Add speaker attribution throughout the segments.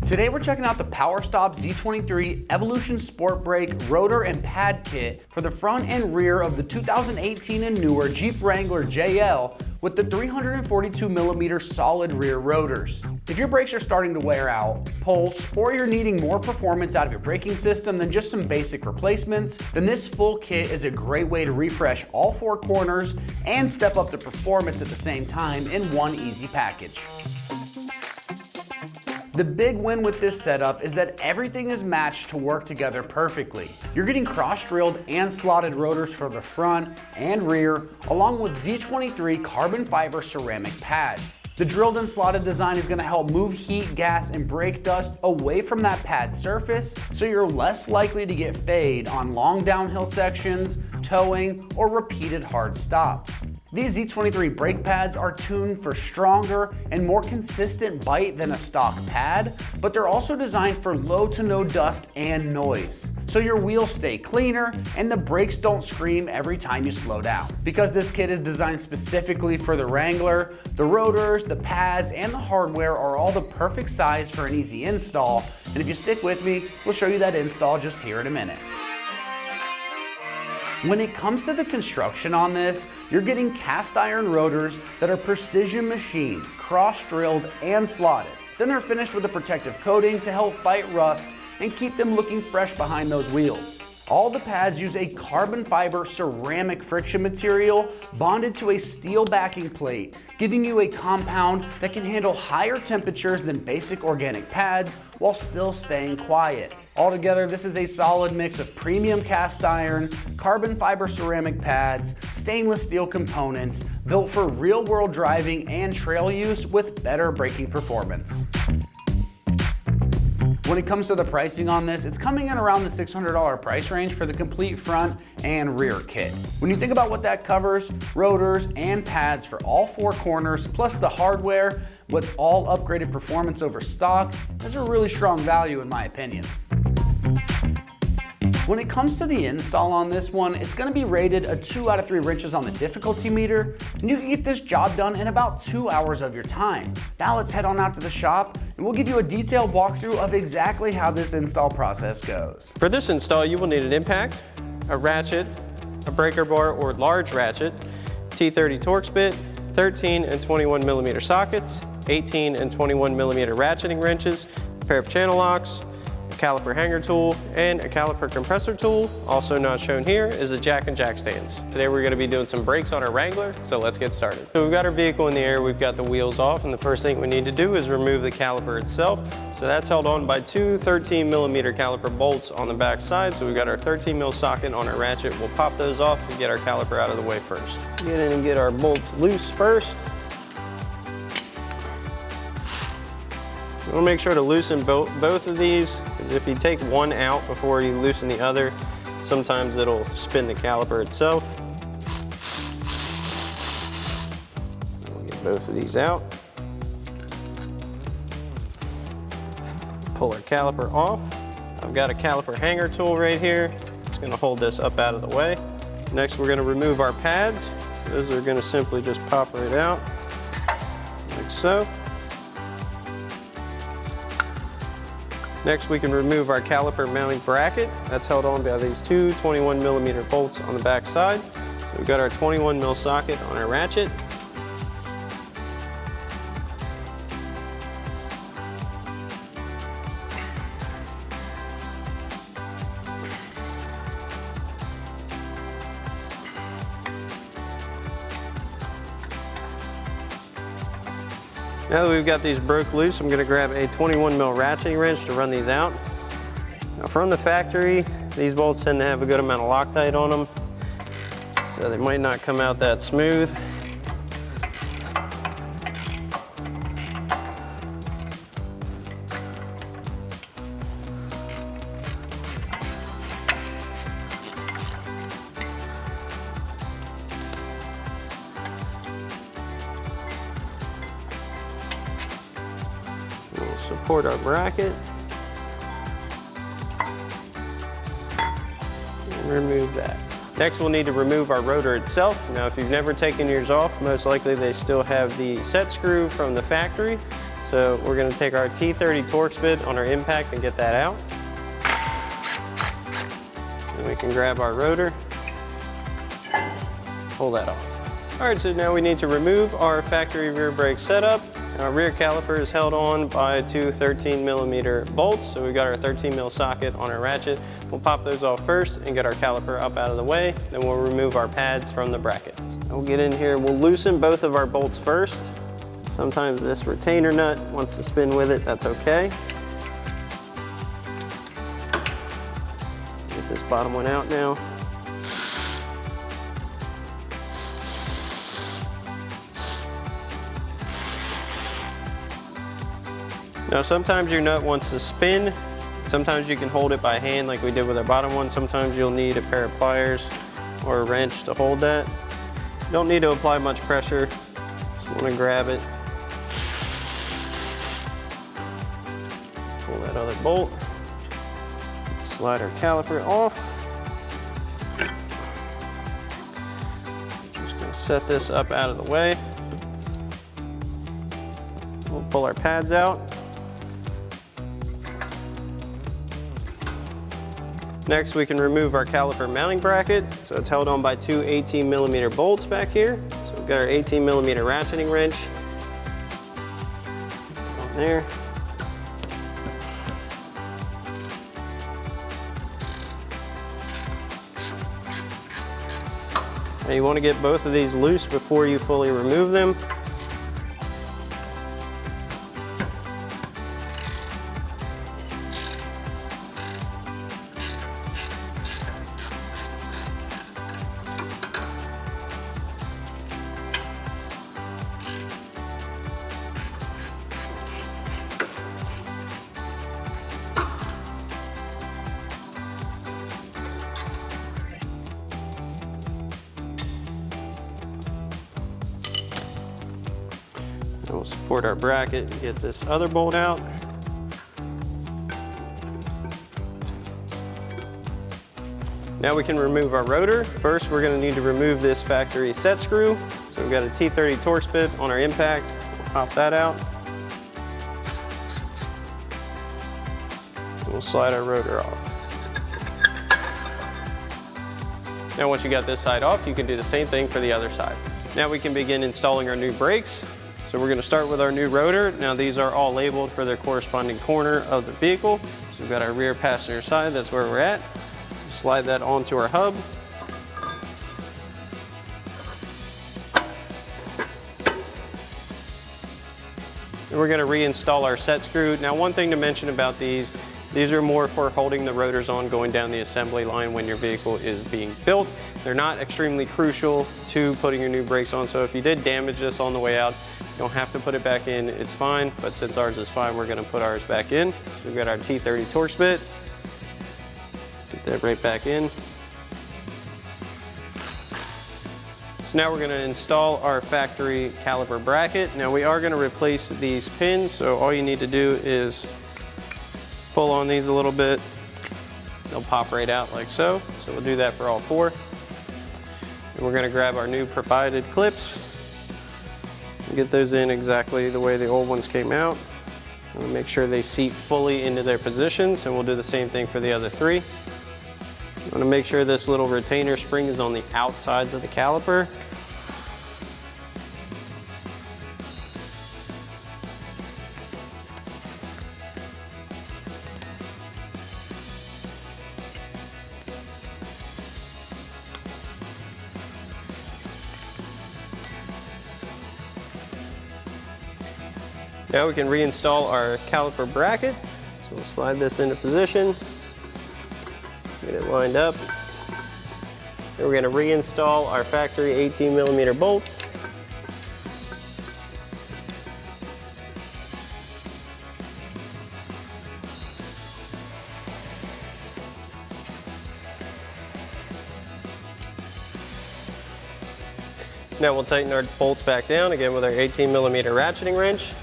Speaker 1: Today we're checking out the PowerStop Z23 Evolution Sport Brake Rotor and Pad Kit for the front and rear of the 2018 and newer Jeep Wrangler JL with the 342mm solid rear rotors. If your brakes are starting to wear out, pulse, or you're needing more performance out of your braking system than just some basic replacements, then this full kit is a great way to refresh all four corners and step up the performance at the same time in one easy package. The big win with this setup is that everything is matched to work together perfectly. You're getting cross-drilled and slotted rotors for the front and rear, along with Z23 carbon fiber ceramic pads. The drilled and slotted design is going to help move heat, gas, and brake dust away from that pad surface, so you're less likely to get fade on long downhill sections, towing, or repeated hard stops. These Z23 brake pads are tuned for stronger and more consistent bite than a stock pad, but they're also designed for low to no dust and noise, so your wheels stay cleaner and the brakes don't scream every time you slow down. Because this kit is designed specifically for the Wrangler, the rotors, the pads, and the hardware are all the perfect size for an easy install, and if you stick with me, we'll show you that install just here in a minute. When it comes to the construction on this, you're getting cast iron rotors that are precision machined, cross-drilled, and slotted. Then they're finished with a protective coating to help fight rust and keep them looking fresh behind those wheels. All the pads use a carbon fiber ceramic friction material bonded to a steel backing plate, giving you a compound that can handle higher temperatures than basic organic pads while still staying quiet. Altogether, this is a solid mix of premium cast iron, carbon fiber ceramic pads, stainless steel components, built for real-world driving and trail use with better braking performance. When it comes to the pricing on this, it's coming in around the $600 price range for the complete front and rear kit. When you think about what that covers, rotors and pads for all four corners, plus the hardware with all upgraded performance over stock, is a really strong value in my opinion. When it comes to the install on this one, it's going to be rated a 2 out of 3 wrenches on the difficulty meter, and you can get this job done in about 2 hours of your time. Now let's head on out to the shop, and we'll give you a detailed walkthrough of exactly how this install process goes.
Speaker 2: For this install, you will need an impact, a ratchet, a breaker bar or large ratchet, T30 Torx bit, 13 and 21mm sockets, 18 and 21mm ratcheting wrenches, a pair of channel locks, caliper hanger tool, and a caliper compressor tool. Also not shown here is a jack and jack stands. Today we're going to be doing some brakes on our Wrangler, so let's get started. So we've got our vehicle in the air, we've got the wheels off, and the first thing we need to do is remove the caliper itself. So that's held on by two 13mm caliper bolts on the back side. So we've got our 13mm socket on our ratchet. We'll pop those off and get our caliper out of the way first. Get in and get our bolts loose first. We'll make sure to loosen both of these, because if you take one out before you loosen the other, sometimes it'll spin the caliper itself. We'll get both of these out. Pull our caliper off. I've got a caliper hanger tool right here. It's going to hold this up out of the way. Next, we're going to remove our pads. So those are going to simply just pop right out, like so. Next, we can remove our caliper mounting bracket. That's held on by these two 21mm bolts on the back side. We've got our 21mm socket on our ratchet. Now that we've got these broke loose, I'm going to grab a 21mm ratcheting wrench to run these out. Now from the factory, these bolts tend to have a good amount of Loctite on them, so they might not come out that smooth. We'll support our bracket and remove that. Next, we'll need to remove our rotor itself. Now, if you've never taken yours off, most likely they still have the set screw from the factory. So we're going to take our T30 Torx bit on our impact and get that out. And we can grab our rotor, pull that off. All right, so now we need to remove our factory rear brake setup. Our rear caliper is held on by two 13mm bolts. So we've got our 13mm socket on our ratchet. We'll pop those off first and get our caliper up out of the way. Then we'll remove our pads from the bracket. We'll get in here, we'll loosen both of our bolts first. Sometimes this retainer nut wants to spin with it, that's okay. Get this bottom one out now. Now sometimes your nut wants to spin. Sometimes you can hold it by hand like we did with our bottom one. Sometimes you'll need a pair of pliers or a wrench to hold that. You don't need to apply much pressure. Just want to grab it. Pull that other bolt. Slide our caliper off. Just going to set this up out of the way. We'll pull our pads out. Next, we can remove our caliper mounting bracket. So it's held on by two 18mm bolts back here. So we've got our 18mm ratcheting wrench on there. Now you want to get both of these loose before you fully remove them. We'll support our bracket and get this other bolt out. Now we can remove our rotor. First, we're going to need to remove this factory set screw. So we've got a T30 Torx bit on our impact. We'll pop that out. And we'll slide our rotor off. Now once you got this side off, you can do the same thing for the other side. Now we can begin installing our new brakes. So we're going to start with our new rotor. Now these are all labeled for their corresponding corner of the vehicle. So we've got our rear passenger side, that's where we're at. Slide that onto our hub. And we're going to reinstall our set screw. Now one thing to mention about these are more for holding the rotors on going down the assembly line when your vehicle is being built. They're not extremely crucial to putting your new brakes on. So if you did damage this on the way out, you don't have to put it back in, it's fine. But since ours is fine, we're going to put ours back in. So we've got our T30 Torx bit. Get that right back in. So now we're going to install our factory caliper bracket. Now we are going to replace these pins, so all you need to do is pull on these a little bit. They'll pop right out like so. So we'll do that for all four. And we're going to grab our new provided clips and get those in exactly the way the old ones came out. And we'll make sure they seat fully into their positions, and we'll do the same thing for the other three. I'm going to make sure this little retainer spring is on the outsides of the caliper. Now we can reinstall our caliper bracket. So we'll slide this into position, get it lined up. Then we're going to reinstall our factory 18mm bolts. Now we'll tighten our bolts back down again with our 18mm ratcheting wrench.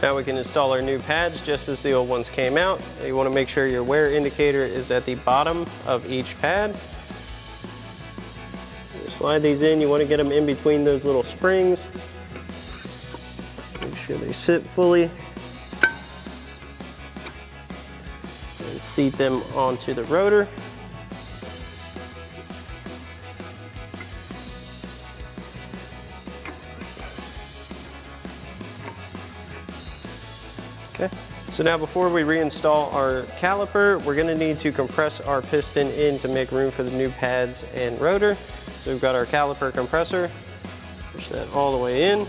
Speaker 2: Now we can install our new pads just as the old ones came out. You want to make sure your wear indicator is at the bottom of each pad. Slide these in, you want to get them in between those little springs. Make sure they sit fully. And seat them onto the rotor. Okay, so now before we reinstall our caliper, we're going to need to compress our piston in to make room for the new pads and rotor. So we've got our caliper compressor, push that all the way in.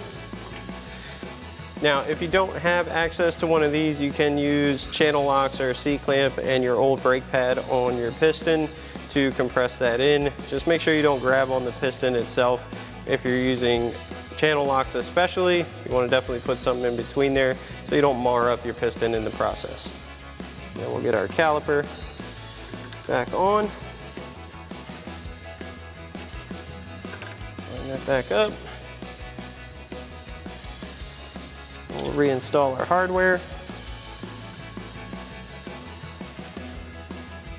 Speaker 2: Now, if you don't have access to one of these, you can use channel locks or a C-clamp and your old brake pad on your piston to compress that in. Just make sure you don't grab on the piston itself. If you're using channel locks especially, you want to definitely put something in between there so you don't mar up your piston in the process. Now we'll get our caliper back on. Line that back up. We'll reinstall our hardware.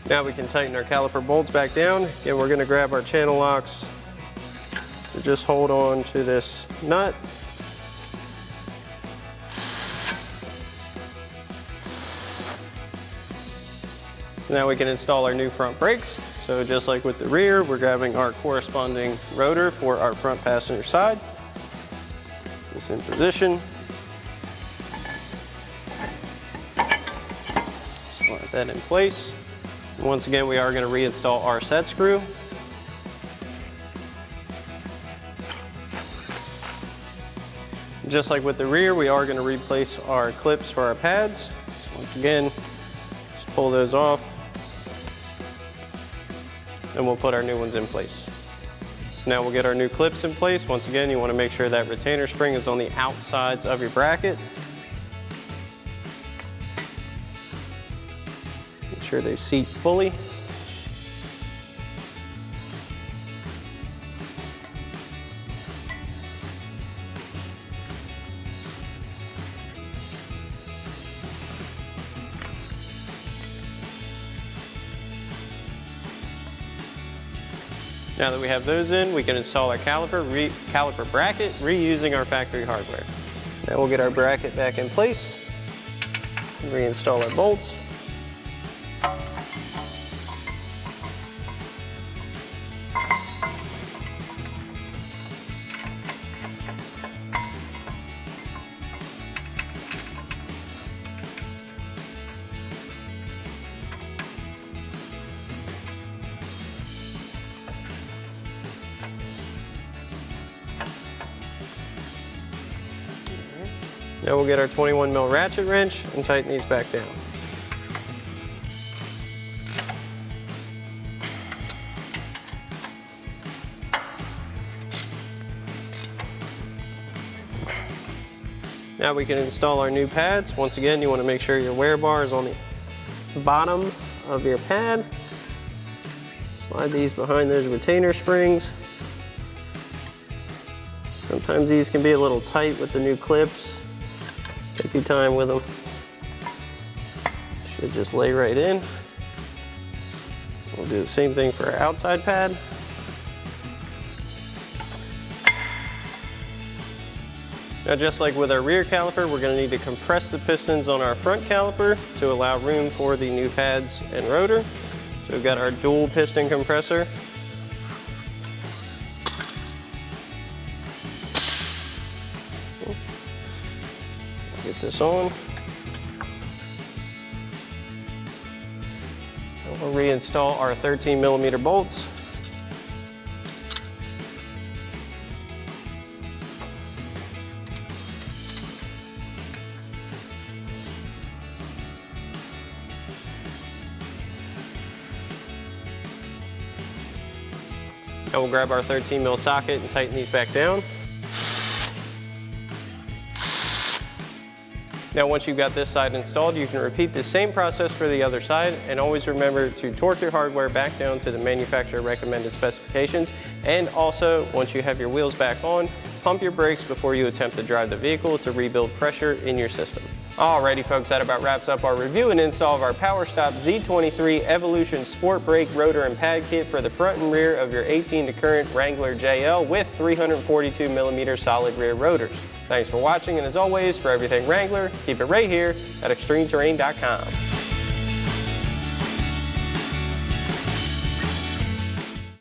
Speaker 2: Now we can tighten our caliper bolts back down. Again, we're going to grab our channel locks. So just hold on to this nut. Now we can install our new front brakes. So just like with the rear, we're grabbing our corresponding rotor for our front passenger side. This in position. Slide that in place. And once again, we are going to reinstall our set screw. Just like with the rear, we are going to replace our clips for our pads. So once again, just pull those off. And we'll put our new ones in place. So now we'll get our new clips in place. Once again, you want to make sure that retainer spring is on the outsides of your bracket. Make sure they seat fully. Now that we have those in, we can install our caliper bracket, reusing our factory hardware. Now we'll get our bracket back in place, and reinstall our bolts. Now we'll get our 21mm ratchet wrench and tighten these back down. Now we can install our new pads. Once again, you want to make sure your wear bar is on the bottom of your pad. Slide these behind those retainer springs. Sometimes these can be a little tight with the new clips. Take your time with them. Should just lay right in. We'll do the same thing for our outside pad. Now, just like with our rear caliper, we're going to need to compress the pistons on our front caliper to allow room for the new pads and rotor. So we've got our dual piston compressor. Get this on. And we'll reinstall our 13mm bolts. Now we'll grab our 13mm socket and tighten these back down. Now once you've got this side installed, you can repeat the same process for the other side, and always remember to torque your hardware back down to the manufacturer recommended specifications. And also, once you have your wheels back on, pump your brakes before you attempt to drive the vehicle to rebuild pressure in your system. Alrighty folks, that about wraps up our review and install of our PowerStop Z23 Evolution Sport Brake Rotor and Pad Kit for the front and rear of your 18 to current Wrangler JL with 342mm solid rear rotors. Thanks for watching, and as always, for everything Wrangler, keep it right here at ExtremeTerrain.com.